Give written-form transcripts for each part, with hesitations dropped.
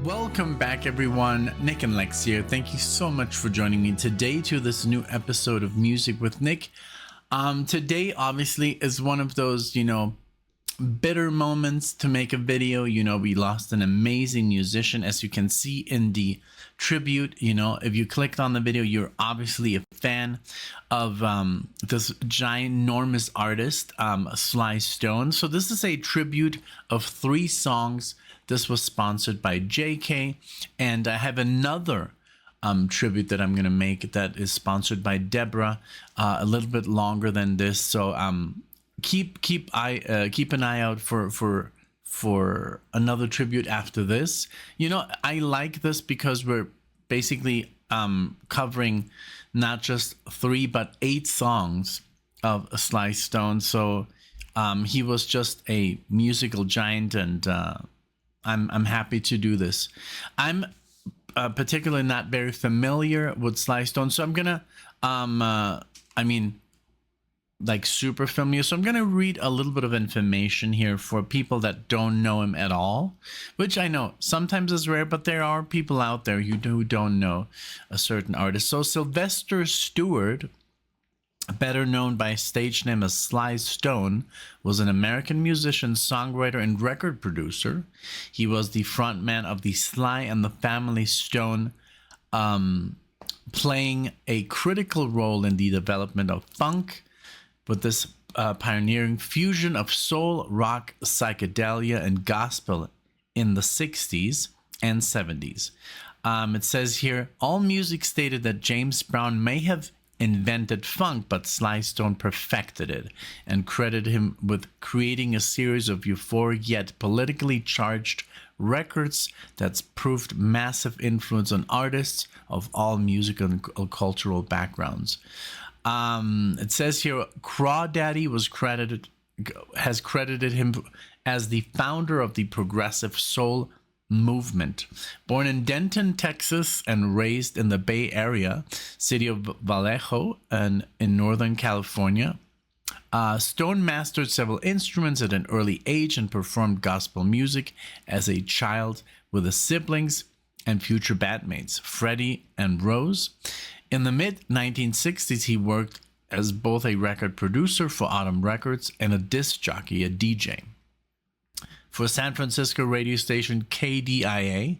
Welcome back, everyone. NicknLex here. Thank you so much for joining me today to this new episode of Music with Nick. Today, obviously, is one of those, bitter moments to make a video. We lost an amazing musician, as you can see in the tribute. If you clicked on the video, you're obviously a fan of this ginormous artist, Sly Stone. So this is a tribute of 3 songs. This was sponsored by JK, and I have another tribute that I'm gonna make that is sponsored by Deborah, a little bit longer than this. So keep an eye out for another tribute after this. I like this because we're basically covering not just 3 but 8 songs of Sly Stone. So he was just a musical giant, and I'm happy to do this. I'm particularly not very familiar with Sly Stone, so I'm gonna super familiar. So I'm gonna read a little bit of information here for people that don't know him at all, which I know sometimes is rare, but there are people out there who don't know a certain artist. So Sylvester Stewart, better known by stage name as Sly Stone, was an American musician, songwriter, and record producer. He was the frontman of the Sly and the Family Stone, playing a critical role in the development of funk with this pioneering fusion of soul, rock, psychedelia, and gospel in the 60s and 70s. It says here, AllMusic stated that James Brown may have invented funk, but Sly Stone perfected it, and credited him with creating a series of euphoric yet politically charged records that's proved massive influence on artists of all musical and cultural backgrounds. It says here, Crawdaddy has credited him as the founder of the progressive soul movement. Born in Denton, Texas, and raised in the Bay Area city of Vallejo and in Northern California, Stone mastered several instruments at an early age and performed gospel music as a child with his siblings and future bandmates, Freddie and Rose. In the mid-1960s, he worked as both a record producer for Autumn Records and a disc jockey, a DJ, for San Francisco radio station KDIA.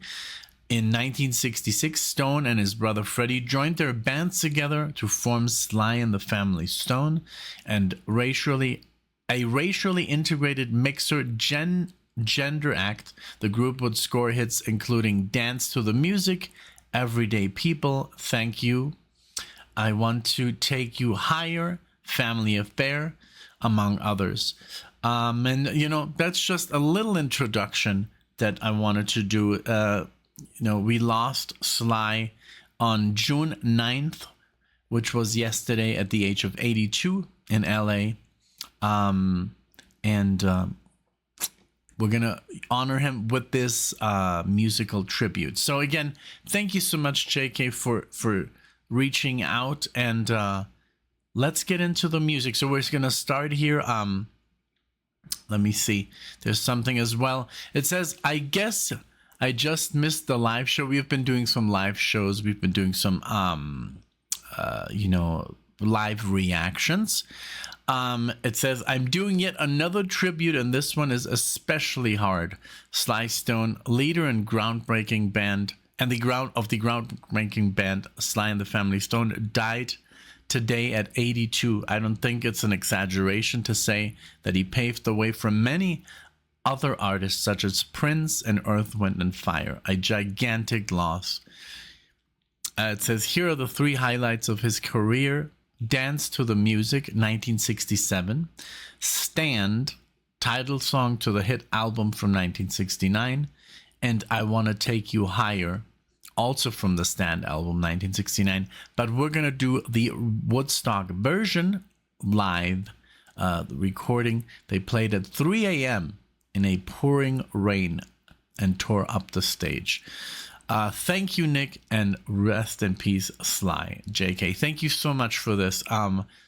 In 1966, Stone and his brother Freddie joined their bands together to form Sly and the Family Stone, and a racially integrated mixer gender act. The group would score hits including Dance to the Music, Everyday People, Thank You, I Want to Take You Higher, Family Affair, among others. That's just a little introduction that I wanted to do. We lost Sly on June 9th, which was yesterday, at the age of 82 in LA. We're going to honor him with this musical tribute. So again, thank you so much, JK, for reaching out, and let's get into the music. So we're going to start here. Let me see. There's something as well. It says, I guess I just missed the live show. We've been doing some live shows. We've been doing some, live reactions. It says, I'm doing yet another tribute, and this one is especially hard. Sly Stone, leader and groundbreaking band, and the groundbreaking band Sly and the Family Stone, died today at 82. I don't think it's an exaggeration to say that he paved the way for many other artists such as Prince and Earth, Wind and Fire. A gigantic loss. It says, here are the 3 highlights of his career. Dance to the Music, 1967. Stand, title song to the hit album from 1969. And I Want to Take You Higher, also from the Stand album, 1969. But we're going to do the Woodstock version live, the recording. They played at 3 a.m. in a pouring rain and tore up the stage. Thank you, Nick, and rest in peace, Sly. JK, thank you so much for this.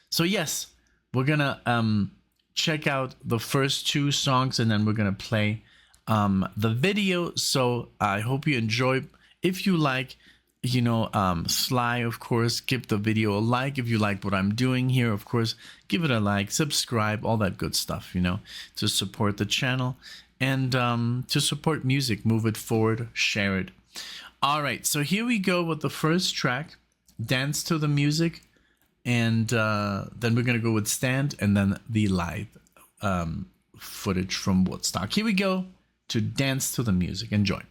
So yes, we're going to check out the first 2 songs, and then we're going to play the video. So I hope you enjoy. If you like, Sly, of course, give the video a like. If you like what I'm doing here, of course, give it a like, subscribe, all that good stuff, to support the channel and to support music, move it forward, share it. All right, so here we go with the first track, Dance to the Music, and then we're gonna go with Stand, and then the live footage from Woodstock. Here we go to Dance to the Music. Enjoy.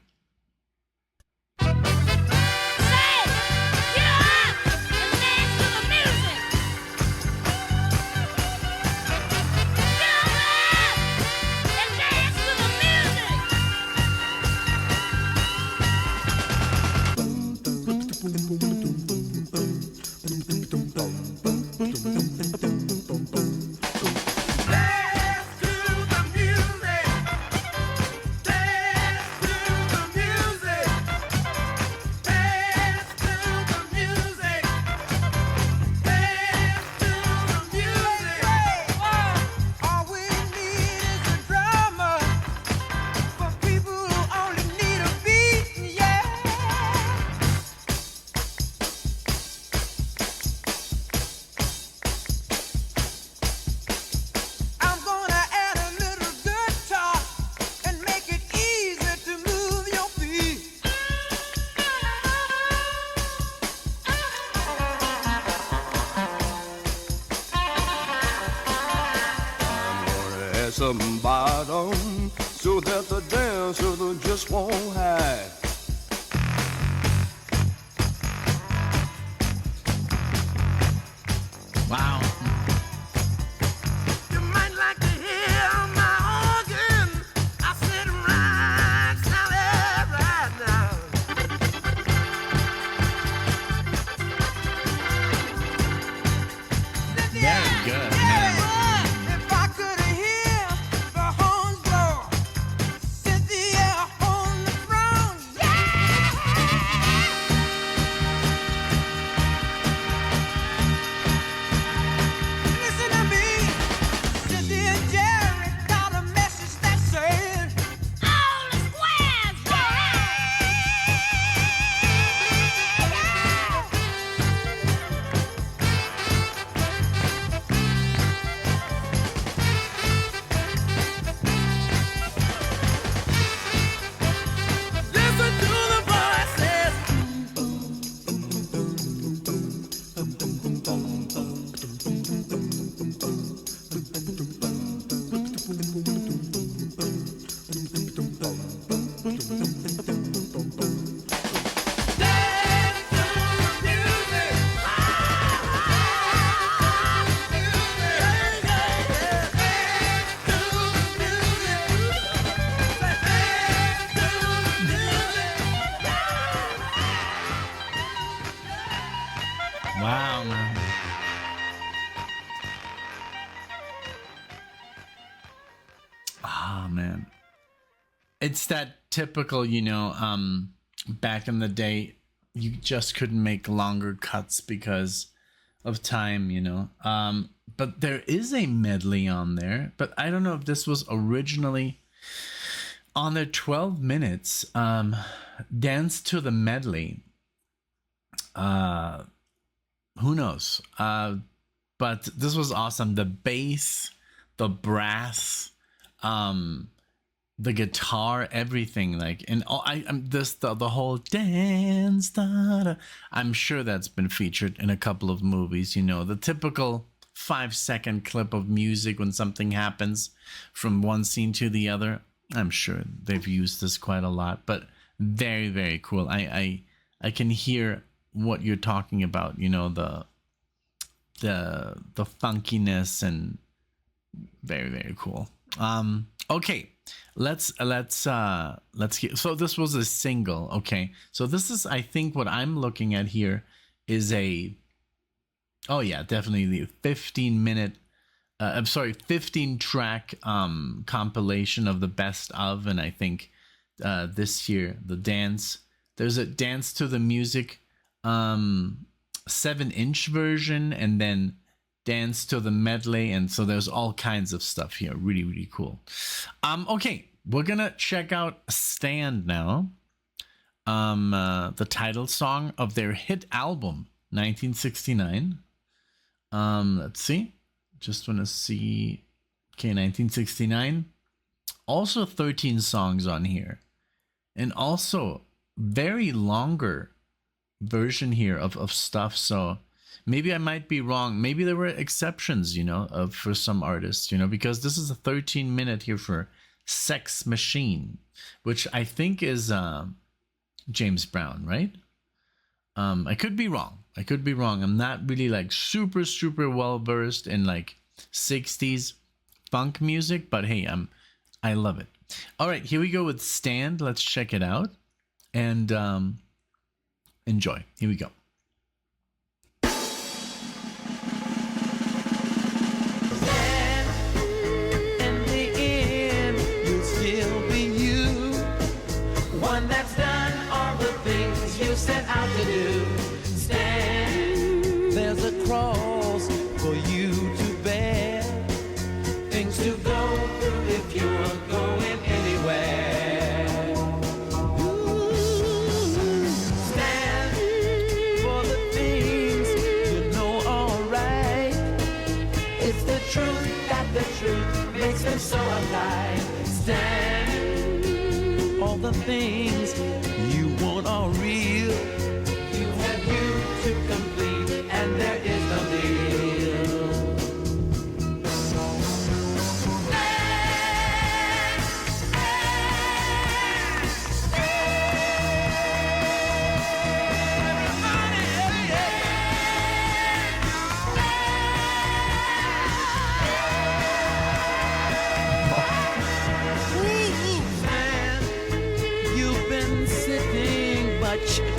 Some bottom so that the dancer just won't hide. Wow. You might like to hear my organ. I sit right now, right now. Very good, man. If I could hear the horns blow, Cynthia on the throne, listen to me. Cynthia and Jerry got a message that said, all the squares, listen to the voices. Dance to the music. Wow, man. Ah, man. It's that typical, back in the day, you just couldn't make longer cuts because of time. But there is a medley on there, but I don't know if this was originally on there. 12 minutes. Dance to the medley. Who knows? But this was awesome. The bass, the brass, the guitar, everything, like, and I'm this the whole dance. I'm sure that's been featured in a couple of movies. The typical 5-second clip of music when something happens from one scene to the other. I'm sure they've used this quite a lot, but very, very cool. I can hear what you're talking about. The funkiness, and very, very cool. Okay, let's get, so this was a single. Okay, so this is, I think what I'm looking at here is oh yeah, definitely the 15 track compilation of the best of. And I think this year there's a Dance to the Music 7-inch version, and then dance to the medley, and so there's all kinds of stuff here. Really, really cool. Okay, we're gonna check out Stand now. The title song of their hit album, 1969. Let's see. Just want to see. Okay, 1969. Also 13 songs on here. And also very longer version here of stuff. So maybe I might be wrong. Maybe there were exceptions, for some artists, because this is a 13-minute here for Sex Machine, which I think is James Brown, right? I could be wrong. I'm not really like super, super well versed in like 60s funk music, but hey, I love it. All right, here we go with Stand. Let's check it out and enjoy. Here we go. In the end, you'll still be you. One that's done all the things you set out to do. Stand, there's a cross for you to bear. Things to go through if you're going anywhere. Stand for the things you know are right. It's the truth that the truth makes them so alive. Stand, all the things you want are real. You have you to complete, and there is no deal.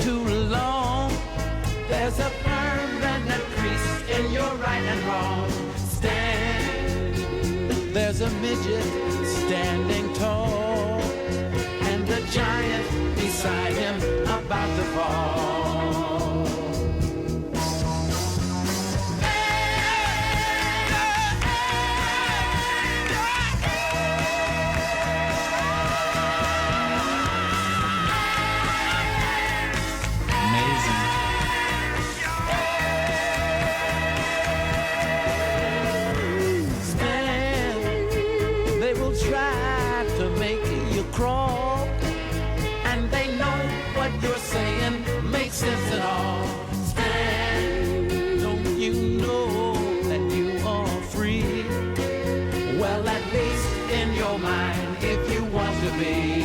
Too long. There's a permanent crease in your right and wrong. Stand. There's a midget standing tall, and a giant beside him about to fall. Try to make you crawl, and they know what you're saying makes sense at all. Stand, don't you know that you are free? Well, at least in your mind, if you want to be.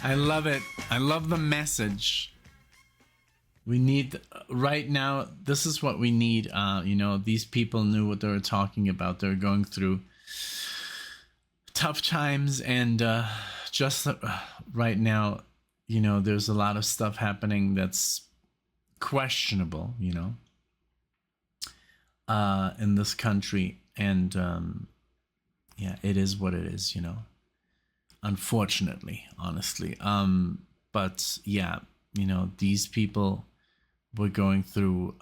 I love it. I love the message. We need right now. This is what we need. These people knew what they were talking about. They're going through tough times, and just right now, there's a lot of stuff happening that's questionable. In this country, and it is what it is. Unfortunately, honestly. But yeah, these people were going through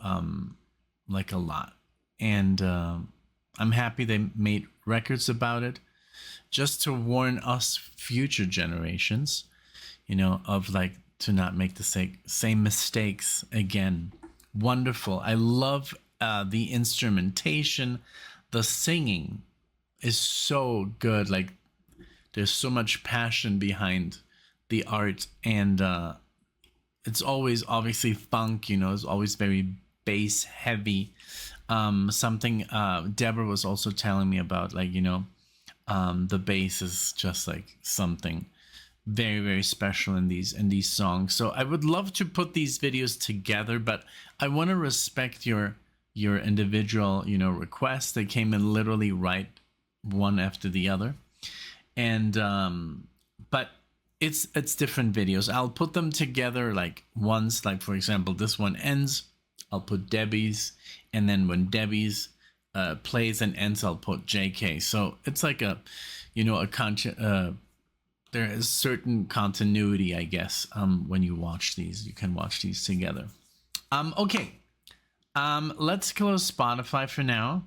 like a lot, and I'm happy they made records about it, just to warn us future generations, of like to not make the same mistakes again. Wonderful. I love the instrumentation. The singing is so good. Like, there's so much passion behind the art, and it's always obviously funk. You know, it's always very bass heavy. Something Deborah was also telling me about, like, you know, the bass is just like something very, very special in these songs. So I would love to put these videos together, but I want to respect your individual, you know, requests. They came in literally right one after the other, and but it's different videos. I'll put them together like once, like for example, this one ends, I'll put Debbie's, and then when Debbie's plays and ends, I'll put JK. So it's like a, you know, there is certain continuity, I guess. When you watch these, you can watch these together. Okay. Let's close Spotify for now,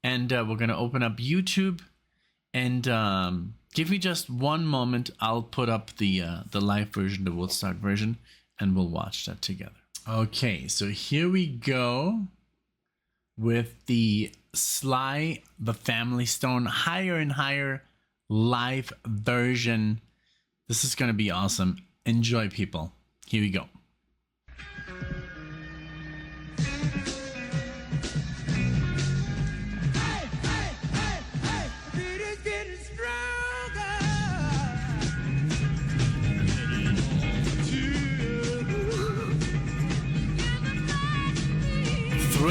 and we're gonna open up YouTube, and give me just one moment. I'll put up the live version, the Woodstock version, and we'll watch that together. Okay, so here we go with the Sly the Family Stone Higher and Higher live version. This is gonna be awesome. Enjoy, people. Here we go.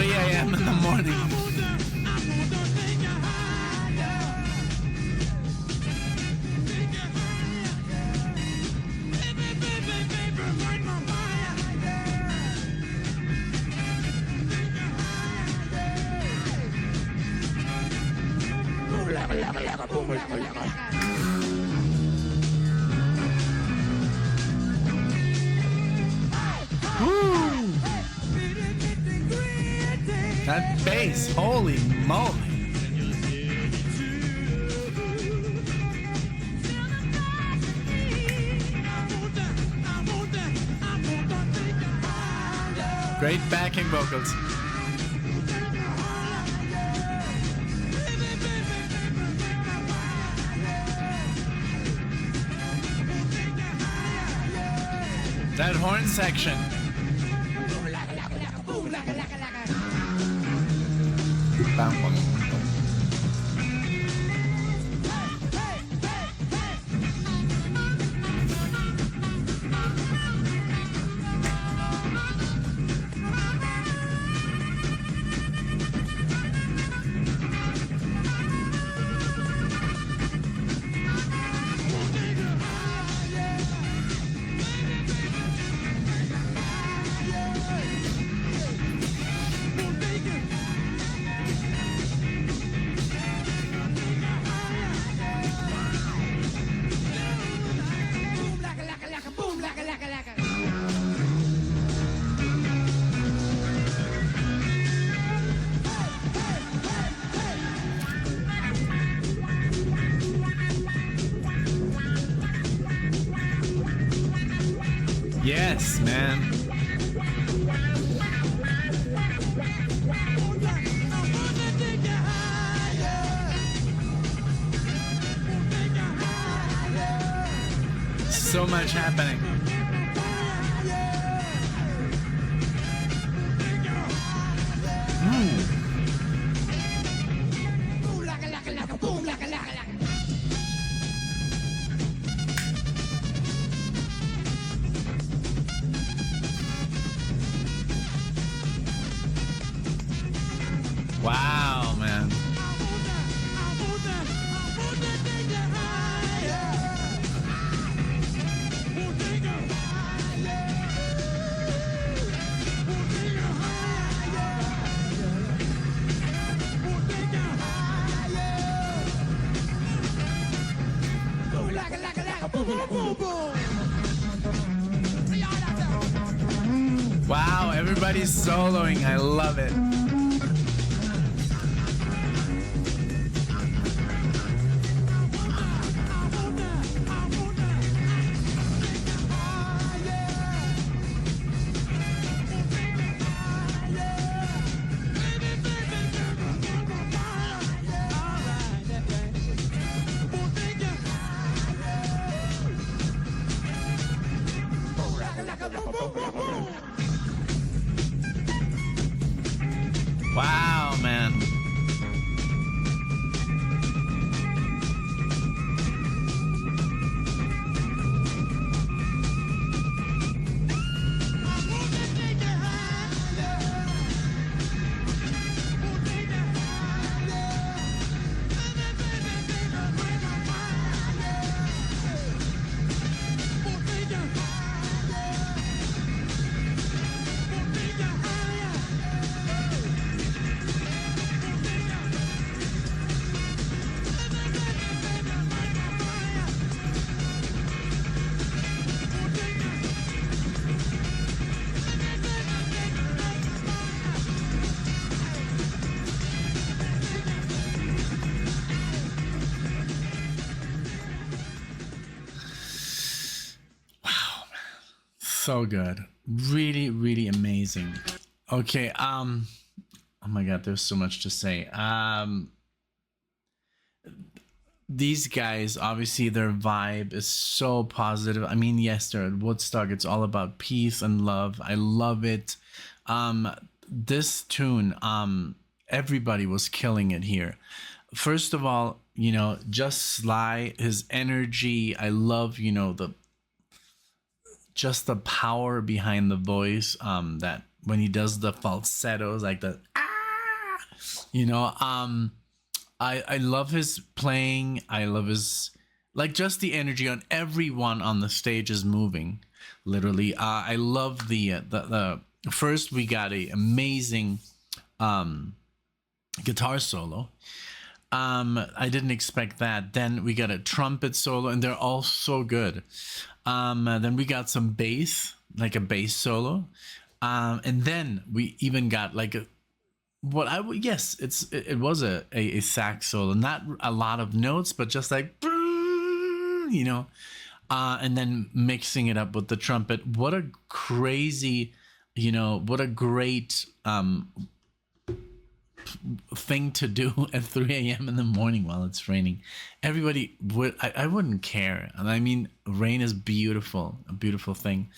A.m. in the morning. That bass, holy moly. Great backing vocals. That horn section. Yes, man. So much happening. Wow, man. Wow, everybody's soloing. I love it. So good. Really, really amazing. Okay, oh my god, there's so much to say. These guys, obviously their vibe is so positive. I mean, yes, they're at Woodstock. It's all about peace and love. I love it. This tune, everybody was killing it here. First of all, just Sly, his energy. I love, just the power behind the voice. That when he does the falsettos, like the you know, I love his playing. I love his, like, just the energy on everyone on the stage is moving, literally. I love the first we got a amazing guitar solo. I didn't expect that. Then we got a trumpet solo, and they're all so good. Then we got some bass, like a bass solo, and then we even got like a what I would yes, it was a sax solo, not a lot of notes, but just like and then mixing it up with the trumpet. What a crazy, what a great thing to do at 3 a.m. in the morning while it's raining. Everybody would, I wouldn't care. And I mean, rain is beautiful, a beautiful thing.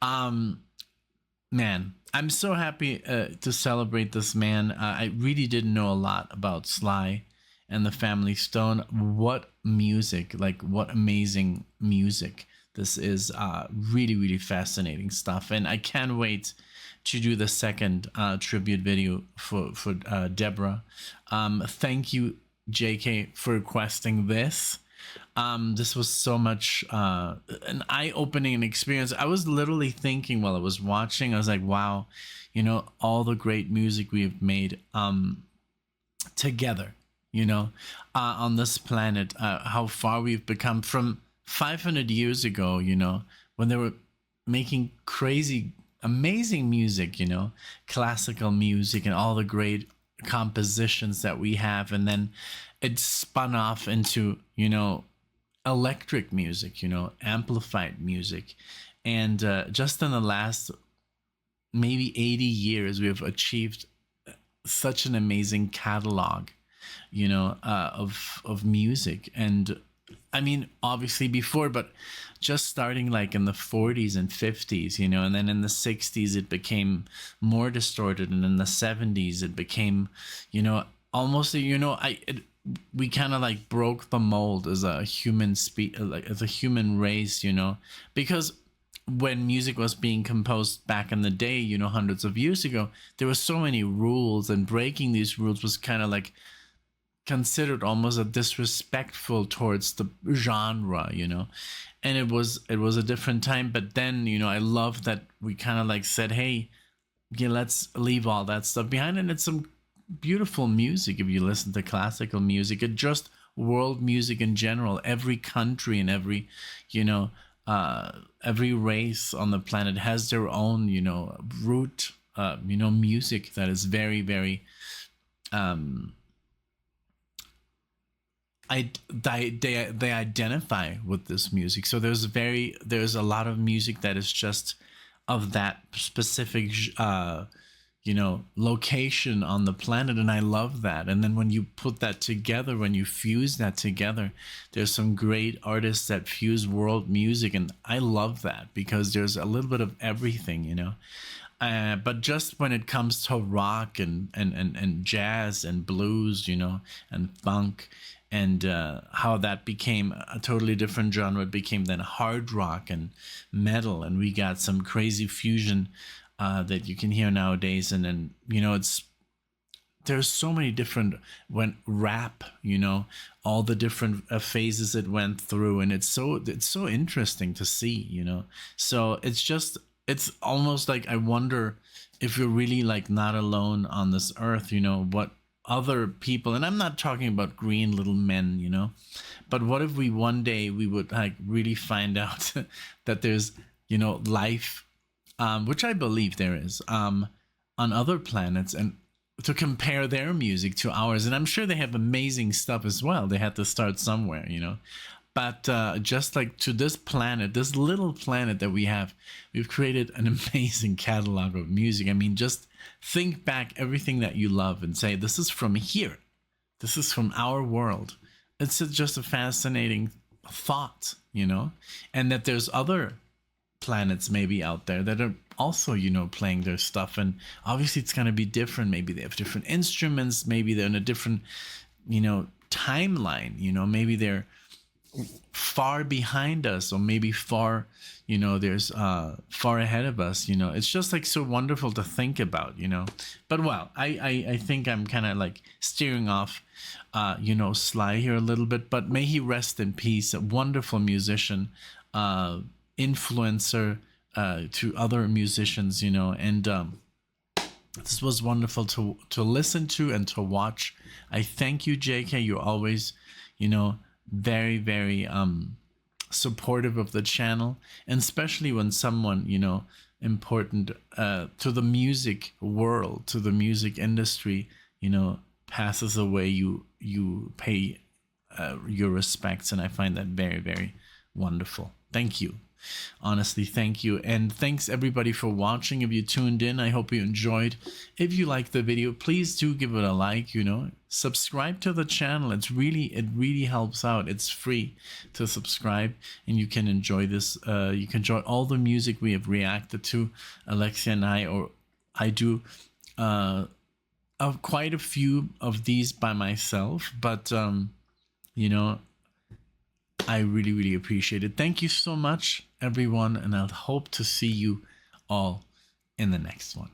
Man, I'm so happy to celebrate this man. I really didn't know a lot about Sly and the Family Stone. What music, like what amazing music this is. Really, really fascinating stuff. And I can't wait to do the second tribute video for Deborah. Thank you, JK, for requesting this. This was so much an eye-opening experience. I was literally thinking while I was watching, I was like, wow, all the great music we've made together, on this planet, how far we've become from 500 years ago, when they were making crazy, amazing music, classical music and all the great compositions that we have. And then it spun off into, electric music, amplified music. And just in the last maybe 80 years, we've achieved such an amazing catalog, of music. And I mean, obviously before, but just starting like in the 40s and 50s, and then in the 60s, it became more distorted. And in the 70s, it became, almost, we kind of like broke the mold as a human as a human race, because when music was being composed back in the day, hundreds of years ago, there were so many rules, and breaking these rules was kind of like considered almost a disrespectful towards the genre, and it was a different time. But then, I love that we kind of like said, hey, yeah, let's leave all that stuff behind. And it's some beautiful music if you listen to classical music and just world music in general. Every country and every every race on the planet has their own root music that is very, very they identify with this music. So there's a lot of music that is just of that specific location on the planet, and I love that. And then when you put that together, when you fuse that together, there's some great artists that fuse world music, and I love that because there's a little bit of everything, but just when it comes to rock and jazz and blues, and funk, and how that became a totally different genre. It became then hard rock and metal, and we got some crazy fusion that you can hear nowadays. And then there's so many different rap, all the different phases it went through, and it's so interesting to see, So it's almost like I wonder if you're really like not alone on this earth, what other people, and I'm not talking about green little men, but what if one day we would like really find out that there's, life, which I believe there is, on other planets, and to compare their music to ours. And I'm sure they have amazing stuff as well. They had to start somewhere, But just like to this planet, this little planet that we have, we've created an amazing catalog of music. I mean, just think back everything that you love and say, this is from here. This is from our world. It's just a fascinating thought, you know, and that there's other planets maybe out there that are also, you know, playing their stuff. And obviously it's going to be different. Maybe they have different instruments. Maybe they're in a different, you know, timeline. You know, maybe they're far behind us, or maybe far, you know, there's far ahead of us. You know, it's just like so wonderful to think about, you know. But well, I think I'm kind of like steering off you know, Sly here a little bit, but may he rest in peace. A wonderful musician, influencer to other musicians, you know. And this was wonderful to listen to and to watch. I thank you, JK. You're always, you know, very, very supportive of the channel, and especially when someone, you know, important to the music world, to the music industry, you know, passes away, you pay your respects, and I find that very, very wonderful. Thank you. Honestly, thank you. And thanks everybody for watching. If you tuned in, I hope you enjoyed. If you liked the video, please do give it a like, you know. Subscribe to the channel. It really helps out. It's free to subscribe, and you can enjoy this. You can enjoy all the music we have reacted to, Alexia and I, or I do quite a few of these by myself, but you know, I really, really appreciate it. Thank you so much, everyone, and I'll hope to see you all in the next one.